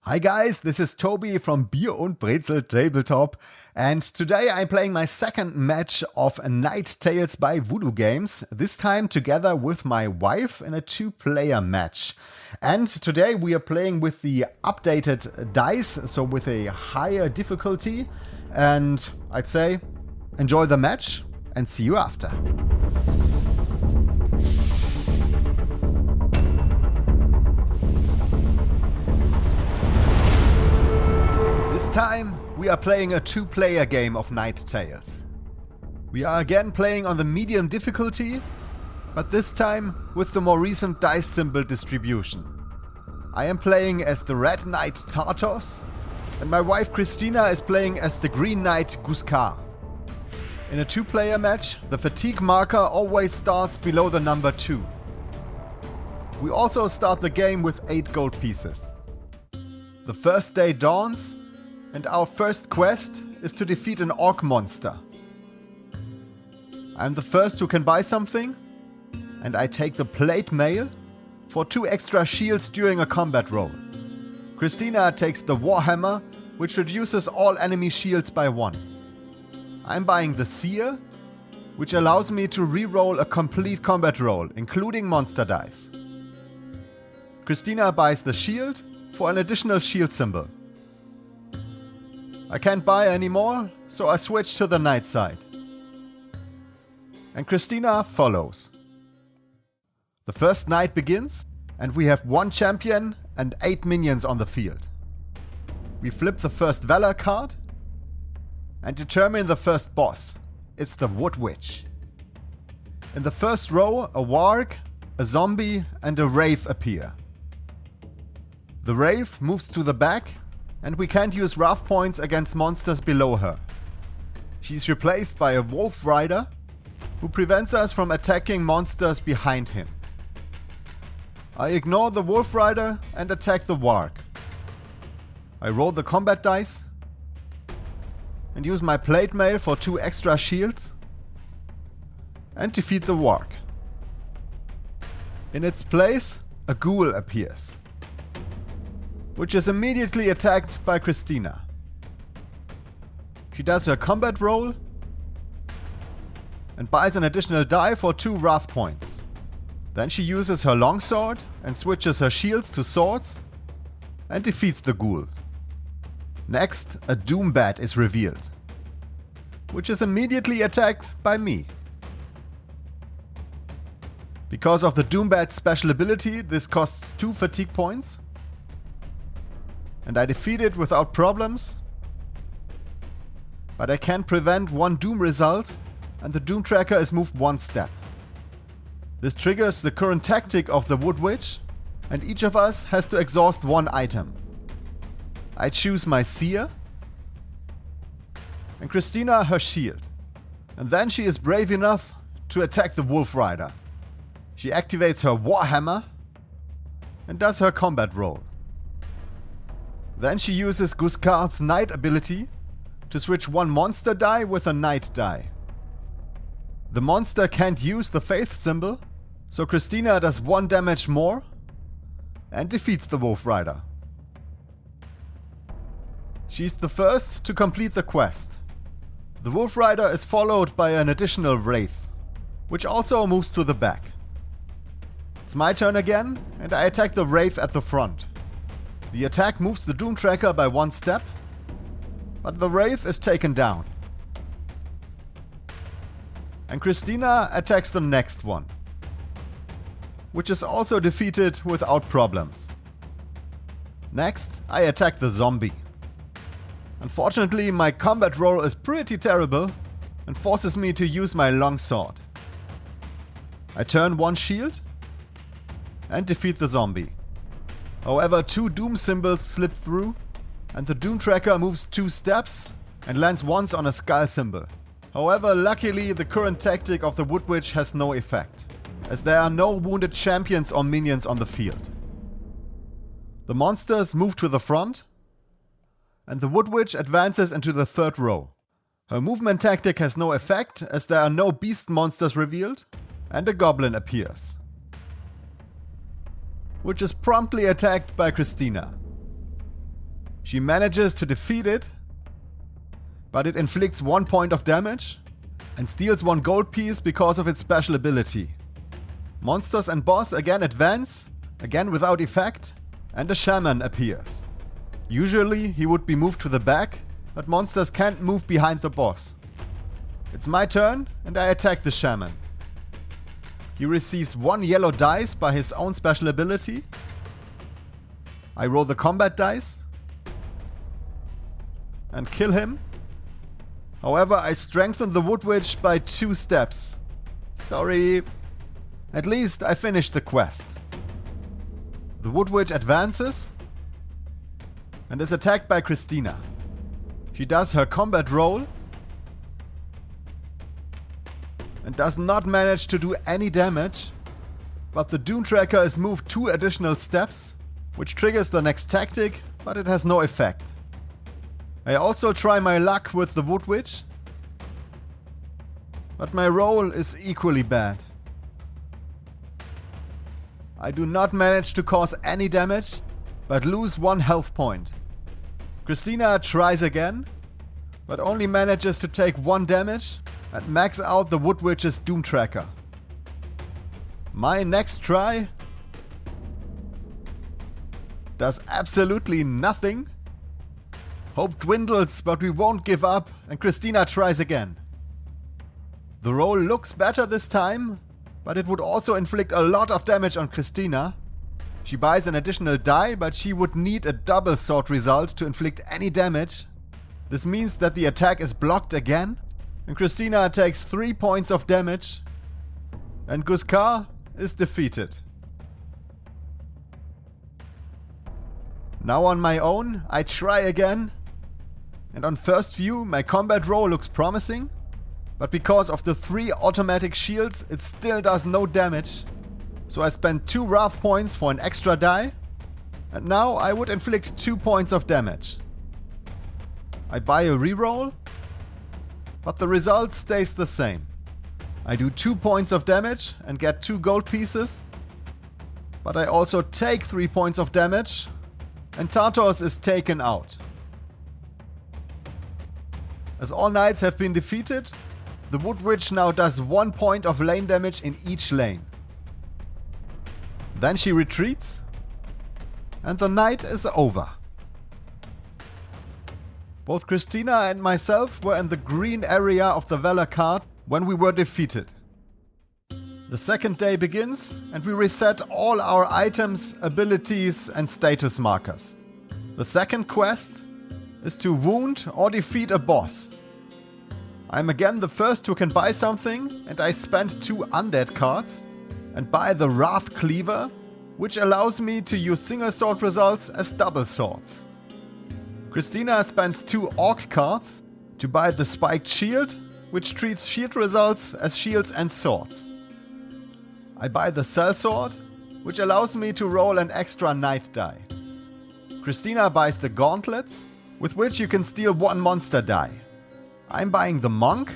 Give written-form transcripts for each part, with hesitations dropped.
Hi guys, this is Toby from Bier und Brezel Tabletop, and today I'm playing my second match of Night Tales by Voodoo Games, this time together with my wife in a two-player match. And today we are playing with the updated dice, so with a higher difficulty, and I'd say enjoy the match and see you after. This time, we are playing a two-player game of Night Tales. We are again playing on the medium difficulty, but this time with the more recent dice symbol distribution. I am playing as the Red Knight Tartos, and my wife Christina is playing as the Green Knight Guskar. In a two-player match, the fatigue marker always starts below the number 2. We also start the game with 8 gold pieces. The first day dawns, and our first quest is to defeat an orc monster. I'm the first who can buy something, and I take the plate mail for 2 extra shields during a combat roll. Christina takes the warhammer, which reduces all enemy shields by 1. I'm buying the seer, which allows me to re-roll a complete combat roll, including monster dice. Christina buys the shield for an additional shield symbol. I can't buy anymore, so I switch to the knight side. And Christina follows. The first night begins, and we have 1 champion and 8 minions on the field. We flip the first Valor card and determine the first boss. It's the Wood Witch. In the first row, a warg, a zombie, and a wraith appear. The wraith moves to the back, and we can't use wrath points against monsters below her. She's replaced by a wolf rider, who prevents us from attacking monsters behind him. I ignore the wolf rider and attack the warg. I roll the combat dice and use my plate mail for 2 extra shields and defeat the warg. In its place, a ghoul appears, which is immediately attacked by Christina. She does her combat roll and buys an additional die for 2 wrath points. Then she uses her longsword and switches her shields to swords and defeats the ghoul. Next, a Doombat is revealed, which is immediately attacked by me. Because of the Doombat's special ability, this costs 2 fatigue points, and I defeat it without problems, but I can prevent 1 Doom result, and the Doom tracker is moved 1 step. This triggers the current tactic of the Wood Witch, and each of us has to exhaust 1 item. I choose my seer, and Christina her shield, and then she is brave enough to attack the wolf rider. She activates her warhammer and does her combat roll. Then she uses Guskar's knight ability to switch 1 monster die with a knight die. The monster can't use the faith symbol, so Christina does 1 damage more and defeats the wolf rider. She's the first to complete the quest. The wolf rider is followed by an additional wraith, which also moves to the back. It's my turn again, and I attack the wraith at the front. The attack moves the Doom tracker by 1 step, but the wraith is taken down. And Christina attacks the next one, which is also defeated without problems. Next, I attack the zombie. Unfortunately, my combat roll is pretty terrible and forces me to use my longsword. I turn 1 shield and defeat the zombie. However, 2 Doom symbols slip through, and the Doom tracker moves 2 steps and lands once on a skull symbol. However, luckily the current tactic of the Wood Witch has no effect, as there are no wounded champions or minions on the field. The monsters move to the front, and the Wood Witch advances into the 3rd row. Her movement tactic has no effect, as there are no beast monsters revealed, and a goblin appears, which is promptly attacked by Christina. She manages to defeat it, but it inflicts 1 point of damage and steals 1 gold piece because of its special ability. Monsters and boss again advance, again without effect, and a shaman appears. Usually he would be moved to the back, but monsters can't move behind the boss. It's my turn and I attack the shaman. He receives 1 yellow dice by his own special ability. I roll the combat dice and kill him. However, I strengthen the Wood Witch by 2 steps. Sorry. At least I finished the quest. The Wood Witch advances and is attacked by Christina. She does her combat roll and does not manage to do any damage, but the Doom Tracker is moved 2 additional steps, which triggers the next tactic, but it has no effect. I also try my luck with the Wood Witch, but my roll is equally bad. I do not manage to cause any damage, but lose 1 health point. Christina tries again, but only manages to take 1 damage and max out the Wood Witch's Doom Tracker. My next try does absolutely nothing. Hope dwindles, but we won't give up, and Christina tries again. The roll looks better this time, but it would also inflict a lot of damage on Christina. She buys an additional die, but she would need a double sword result to inflict any damage. This means that the attack is blocked again, and Christina takes 3 points of damage, and Guskar is defeated. Now on my own, I try again, and on first view my combat roll looks promising, but because of the 3 automatic shields it still does no damage, so I spend 2 wrath points for an extra die, and now I would inflict 2 points of damage. I buy a reroll, but the result stays the same. I do 2 points of damage and get 2 gold pieces, but I also take 3 points of damage, and Tartos is taken out. As all knights have been defeated, the Wood Witch now does 1 point of lane damage in each lane. Then she retreats, and the night is over. Both Christina and myself were in the green area of the Valor card when we were defeated. The second day begins, and we reset all our items, abilities and status markers. The second quest is to wound or defeat a boss. I'm again the first who can buy something, and I spend 2 undead cards and buy the Wrath Cleaver, which allows me to use single sword results as double swords. Christina spends 2 orc cards to buy the Spiked Shield, which treats shield results as shields and swords. I buy the Sellsword, which allows me to roll an extra knight die. Christina buys the Gauntlets, with which you can steal 1 monster die. I'm buying the Monk,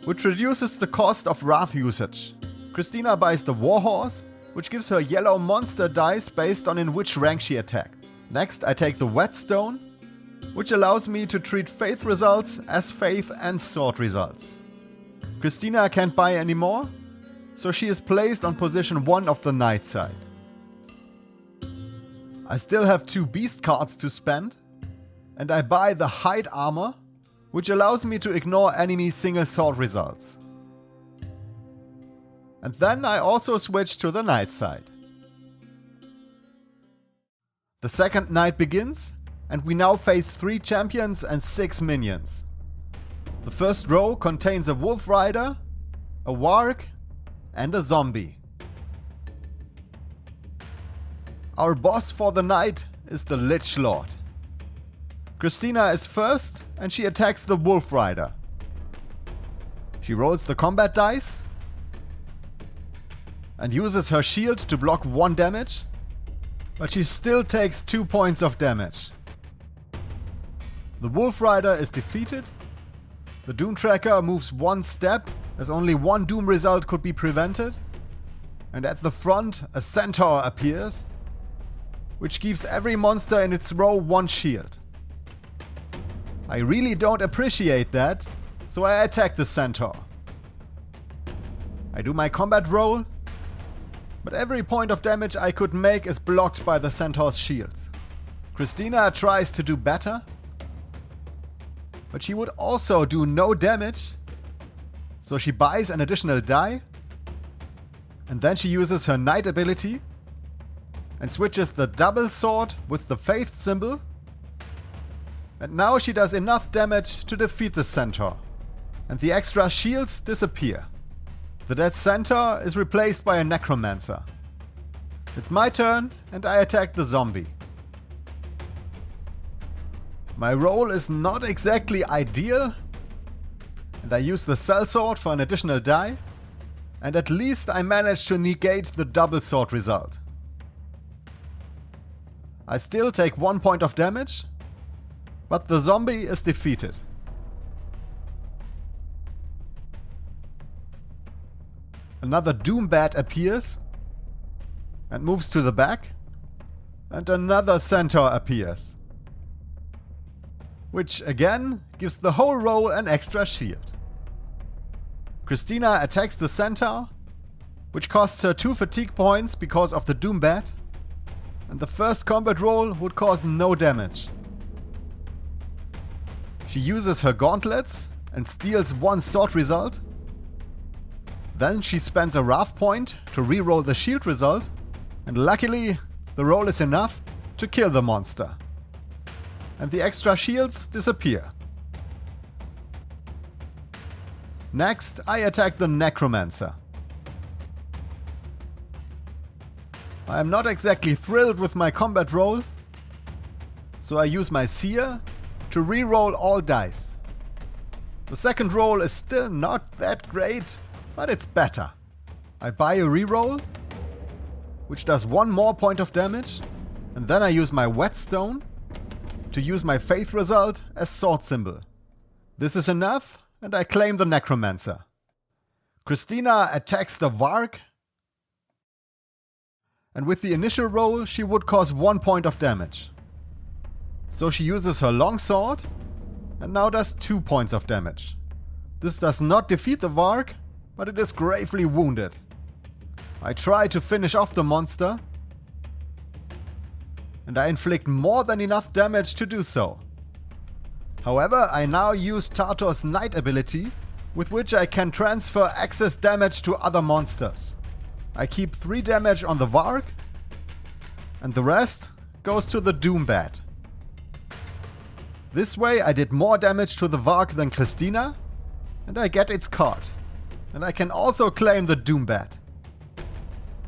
which reduces the cost of wrath usage. Christina buys the Warhorse, which gives her yellow monster dice based on in which rank she attacked. Next I take the Whetstone, which allows me to treat faith results as faith and sword results. Christina can't buy anymore, so she is placed on position 1 of the knight side. I still have 2 beast cards to spend, and I buy the Hide Armor, which allows me to ignore enemy single sword results. And then I also switch to the knight side. The second night begins, and we now face 3 champions and 6 minions. The first row contains a Wolf Rider, a Warg, and a Zombie. Our boss for the night is the Lich Lord. Christina is first, and she attacks the Wolf Rider. She rolls the combat dice and uses her shield to block 1 damage, but she still takes 2 points of damage. The Wolf Rider is defeated. The Doom Tracker moves 1 step, as only 1 Doom result could be prevented. And at the front, a Centaur appears, which gives every monster in its row 1 shield. I really don't appreciate that, so I attack the centaur. I do my combat roll, but every point of damage I could make is blocked by the centaur's shields. Christina tries to do better, but she would also do no damage, so she buys an additional die, and then she uses her knight ability and switches the double sword with the faith symbol, and now she does enough damage to defeat the centaur, and the extra shields disappear. The dead centaur is replaced by a necromancer. It's my turn, and I attack the zombie. My roll is not exactly ideal, and I use the sellsword for an additional die, and at least I managed to negate the double sword result. I still take 1 point of damage, but the zombie is defeated. Another Doombat appears and moves to the back, and another centaur appears, which again gives the whole row an extra shield. Christina attacks the centaur, which costs her 2 fatigue points because of the Doombat, and the first combat roll would cause no damage. She uses her gauntlets and steals 1 sword result. Then she spends a wrath point to reroll the shield result, and luckily the roll is enough to kill the monster. And the extra shields disappear. Next, I attack the necromancer. I am not exactly thrilled with my combat roll, so I use my seer to reroll all dice. The second roll is still not that great, but it's better. I buy a reroll, which does 1 more point of damage, and then I use my whetstone to use my faith result as sword symbol. This is enough, and I claim the necromancer. Christina attacks the Varg, and with the initial roll she would cause 1 point of damage. So she uses her longsword and now does 2 points of damage. This does not defeat the Varg, but it is gravely wounded. I try to finish off the monster, and I inflict more than enough damage to do so. However, I now use Tartor's Knight ability, with which I can transfer excess damage to other monsters. I keep 3 damage on the Varg, and the rest goes to the Doombat. This way I did more damage to the Varg than Christina, and I get its card. And I can also claim the Doombat.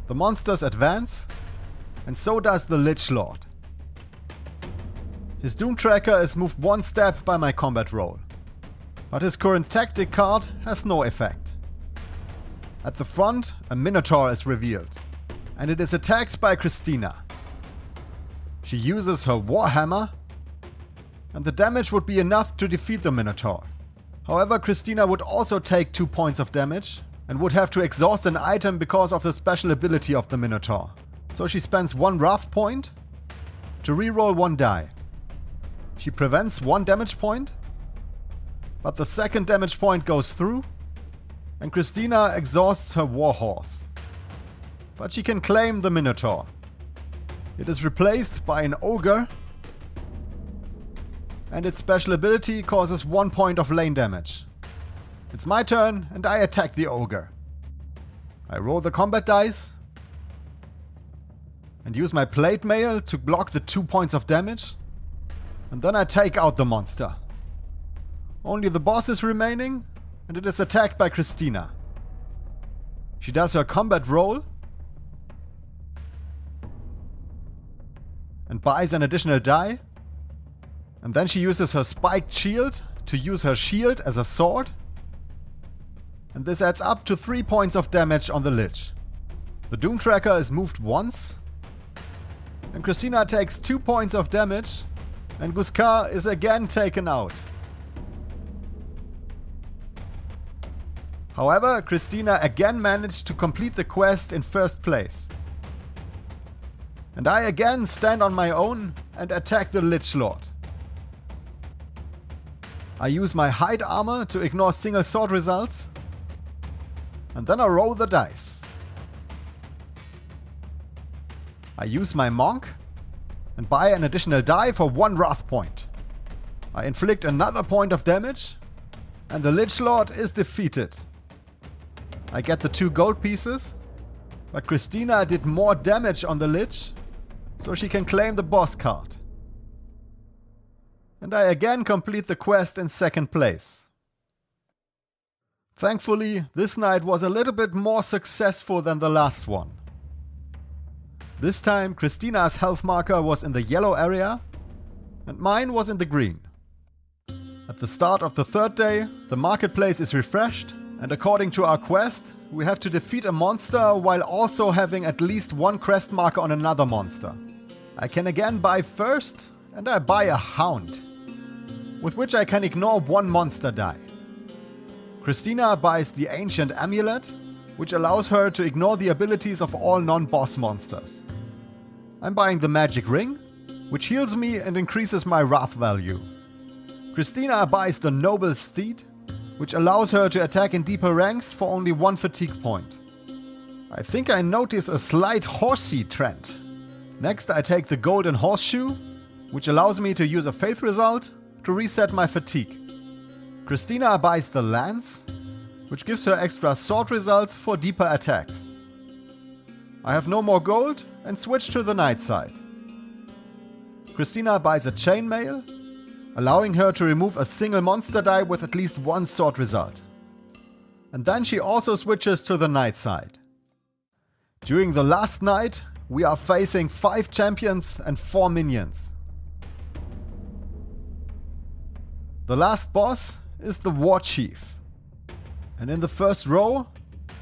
The monsters advance, and so does the Lich Lord. His Doom Tracker is moved 1 step by my combat roll, but his current tactic card has no effect. At the front, a Minotaur is revealed, and it is attacked by Christina. She uses her Warhammer, and the damage would be enough to defeat the Minotaur. However, Christina would also take 2 points of damage and would have to exhaust an item because of the special ability of the Minotaur. So she spends 1 wrath point to reroll 1 die. She prevents 1 damage point, but the second damage point goes through, and Christina exhausts her Warhorse. But she can claim the Minotaur. It is replaced by an Ogre, and its special ability causes 1 point of lane damage. It's my turn, and I attack the Ogre. I roll the combat dice, and use my plate mail to block the 2 points of damage, and then I take out the monster. Only the boss is remaining, and it is attacked by Christina. She does her combat roll, and buys an additional die, and then she uses her spiked shield to use her shield as a sword, and this adds up to 3 points of damage on the Lich. The Doom Tracker is moved once, and Christina takes 2 points of damage, and Guskar is again taken out. However, Christina again managed to complete the quest in first place. And I again stand on my own and attack the Lich Lord. I use my hide armor to ignore single sword results. And then I roll the dice. I use my monk and buy an additional die for 1 wrath point. I inflict another point of damage and the Lich Lord is defeated. I get the 2 gold pieces, but Christina did more damage on the Lich, so she can claim the boss card. And I again complete the quest in 2nd place. Thankfully, this night was a little bit more successful than the last one. This time, Christina's health marker was in the yellow area, and mine was in the green. At the start of the 3rd day, the marketplace is refreshed, and according to our quest, we have to defeat a monster while also having at least 1 crest marker on another monster. I can again buy first, and I buy a hound, with which I can ignore 1 monster die. Christina buys the Ancient Amulet, which allows her to ignore the abilities of all non-boss monsters. I'm buying the Magic Ring, which heals me and increases my wrath value. Christina buys the Noble Steed, which allows her to attack in deeper ranks for only 1 fatigue point. I think I notice a slight horsey trend. Next I take the Golden Horseshoe, which allows me to use a faith result to reset my fatigue. Christina buys the Lance, which gives her extra sword results for deeper attacks. I have no more gold and switch to the night side. Christina buys a Chainmail, allowing her to remove a single monster die with at least 1 sword result. And then she also switches to the night side. During the last night, we are facing 5 champions and 4 minions. The last boss is the War Chief. And in the first row,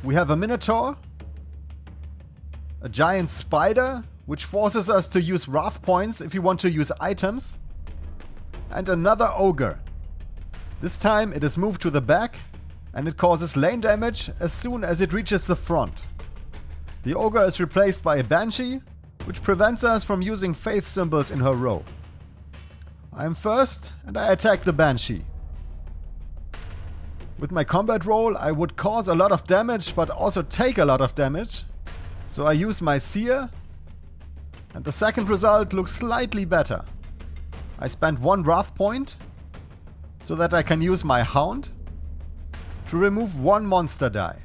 we have a Minotaur, a giant spider, which forces us to use wrath points if we want to use items, and another ogre. This time it is moved to the back, and it causes lane damage as soon as it reaches the front. The ogre is replaced by a banshee, which prevents us from using faith symbols in her row. I am first, and I attack the banshee. With my combat roll, I would cause a lot of damage, but also take a lot of damage. So I use my Seer, and the second result looks slightly better. I spend 1 wrath point, so that I can use my Hound to remove 1 monster die.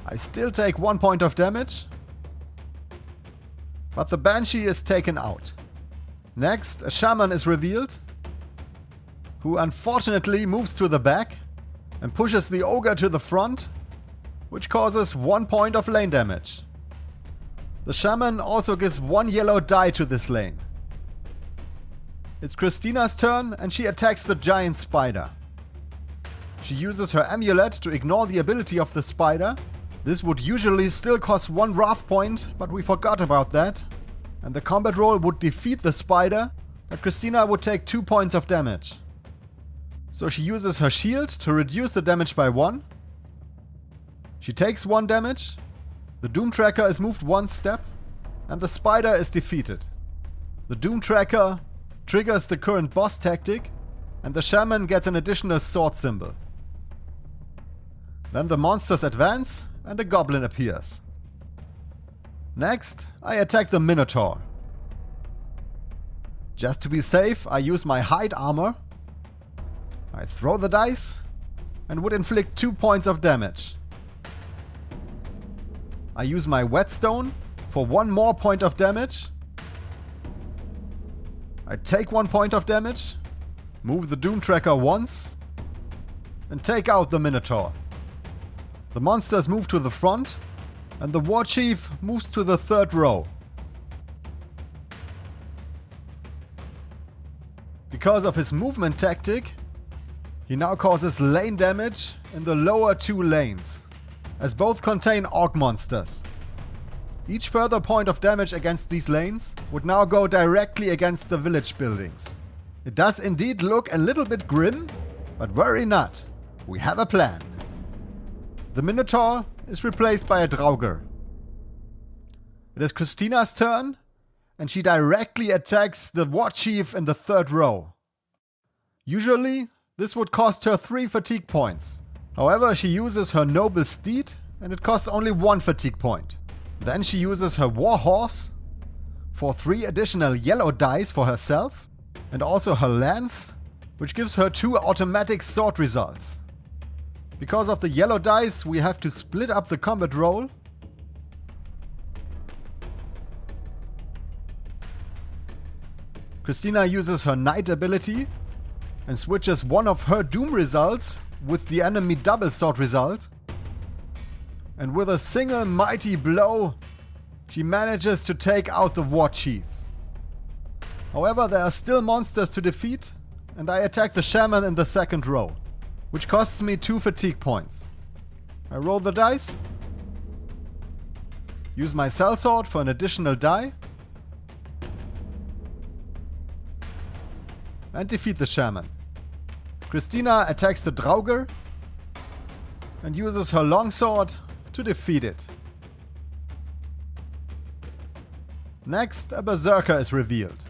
I still take 1 point of damage, but the Banshee is taken out. Next, a Shaman is revealed, who unfortunately moves to the back and pushes the ogre to the front, which causes 1 point of lane damage. The Shaman also gives 1 yellow die to this lane. It's Christina's turn and she attacks the giant spider. She uses her amulet to ignore the ability of the spider. This would usually still cost 1 wrath point, but we forgot about that. And the combat roll would defeat the spider, but Christina would take 2 points of damage. So she uses her shield to reduce the damage by 1. She takes 1 damage. The Doom Tracker is moved 1 step, and the spider is defeated. The Doom Tracker triggers the current boss tactic, and the Shaman gets an additional sword symbol. Then the monsters advance, and a goblin appears. Next, I attack the Minotaur. Just to be safe, I use my hide armor. I throw the dice, and would inflict 2 points of damage. I use my whetstone for 1 more point of damage. I take 1 point of damage, move the Doom Tracker once, and take out the Minotaur. The monsters move to the front, and the War Chief moves to the 3rd row. Because of his movement tactic, he now causes lane damage in the lower 2 lanes, as both contain Orc monsters. Each further point of damage against these lanes would now go directly against the village buildings. It does indeed look a little bit grim, but worry not, we have a plan. The Minotaur is replaced by a Draugr. It is Christina's turn, and she directly attacks the War Chief in the 3rd row. Usually, this would cost her 3 fatigue points. However, she uses her Noble Steed and it costs only 1 fatigue point. Then she uses her War Horse for 3 additional yellow dice for herself and also her Lance, which gives her 2 automatic sword results. Because of the yellow dice, we have to split up the combat roll. Christina uses her Knight ability and switches one of her Doom results with the enemy double sword result. And with a single mighty blow, she manages to take out the War Chief. However, there are still monsters to defeat, and I attack the Shaman in the 2nd row, which costs me 2 fatigue points. I roll the dice, use my Sellsword for an additional die, and defeat the Shaman. Christina attacks the Draugr and uses her longsword to defeat it. Next, a Berserker is revealed.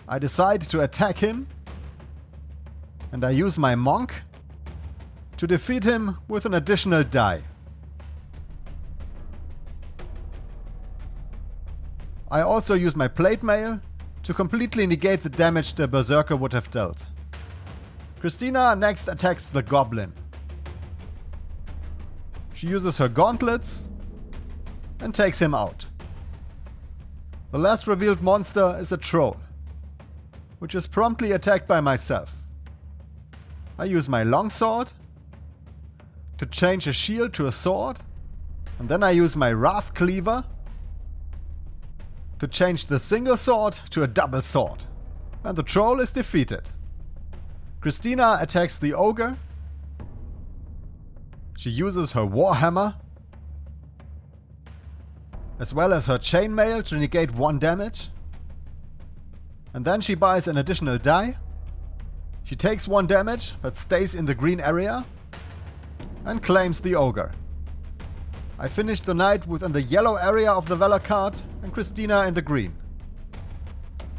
I decide to attack him, and I use my Monk to defeat him with an additional die. I also use my Plate Mail to completely negate the damage the Berserker would have dealt. Christina next attacks the Goblin. She uses her Gauntlets and takes him out. The last revealed monster is a Troll, which is promptly attacked by myself. I use my Longsword to change a shield to a sword, and then I use my Wrath Cleaver to change the single sword to a double sword, and the Troll is defeated. Christina attacks the Ogre. She uses her Warhammer as well as her Chainmail to negate 1 damage. And then she buys an additional die. She takes 1 damage but stays in the green area and claims the Ogre. I finish the night within the yellow area of the Valor card and Christina in the green.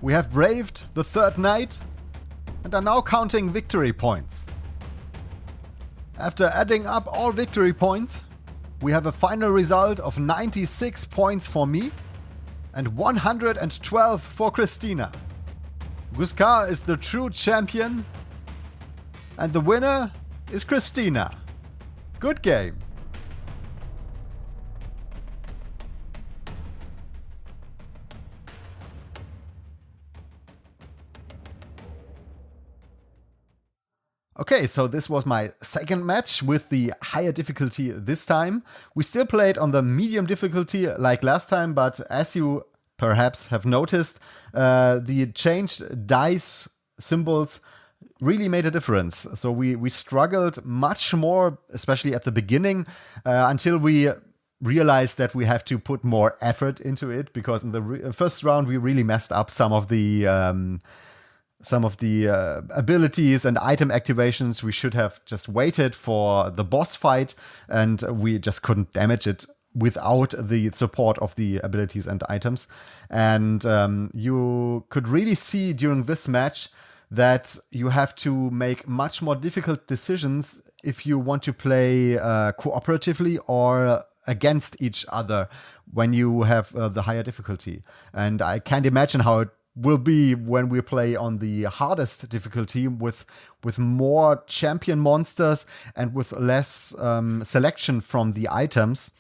We have braved the 3rd night and are now counting victory points. After adding up all victory points, we have a final result of 96 points for me and 112 for Christina. Guskar is the true champion and the winner is Christina. Good game. Okay, so this was my 2nd match with the higher difficulty this time. We still played on the medium difficulty like last time, but as you perhaps have noticed, the changed dice symbols really made a difference. So we struggled much more, especially at the beginning, until we realized that we have to put more effort into it, because in the first round we really messed up some of the abilities and item activations. We should have just waited for the boss fight, and we just couldn't damage it without the support of the abilities and items. And you could really see during this match that you have to make much more difficult decisions if you want to play cooperatively or against each other when you have the higher difficulty. And I can't imagine how it will be when we play on the hardest difficulty with more champion monsters and with less selection from the items.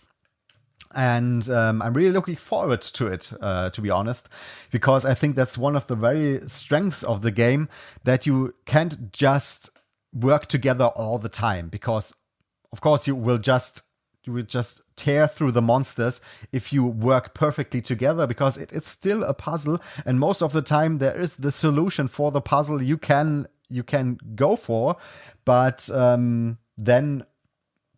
And I'm really looking forward to it, to be honest, because I think that's one of the very strengths of the game, that you can't just work together all the time, because of course you will just tear through the monsters if you work perfectly together, because it's still a puzzle, and most of the time there is the solution for the puzzle you can go for, but then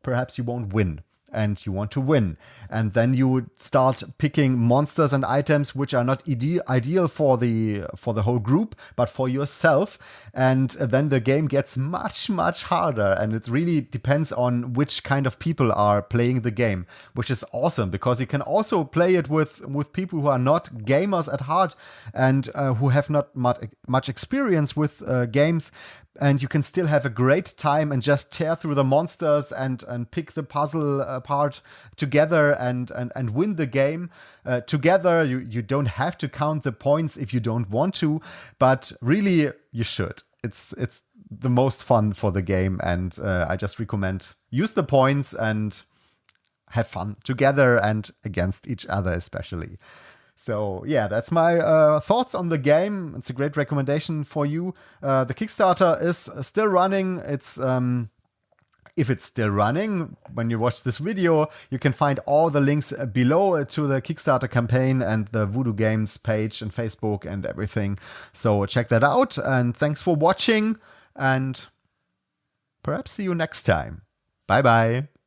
perhaps you won't win. and you want to win. And then you would start picking monsters and items which are not ideal for the whole group, but for yourself. And then the game gets much, much harder. And it really depends on which kind of people are playing the game, which is awesome because you can also play it with people who are not gamers at heart and who have not much experience with games. And you can still have a great time and just tear through the monsters and pick the puzzle apart together and win the game together. You don't have to count the points if you don't want to, but really you should. It's the most fun for the game, and I just recommend use the points and have fun together and against each other especially. So yeah, that's my thoughts on the game. It's a great recommendation for you. The Kickstarter is still running. It's if it's still running when you watch this video, you can find all the links below to the Kickstarter campaign and the Voodoo Games page and Facebook and everything. So check that out, and thanks for watching, and perhaps see you next time. Bye bye.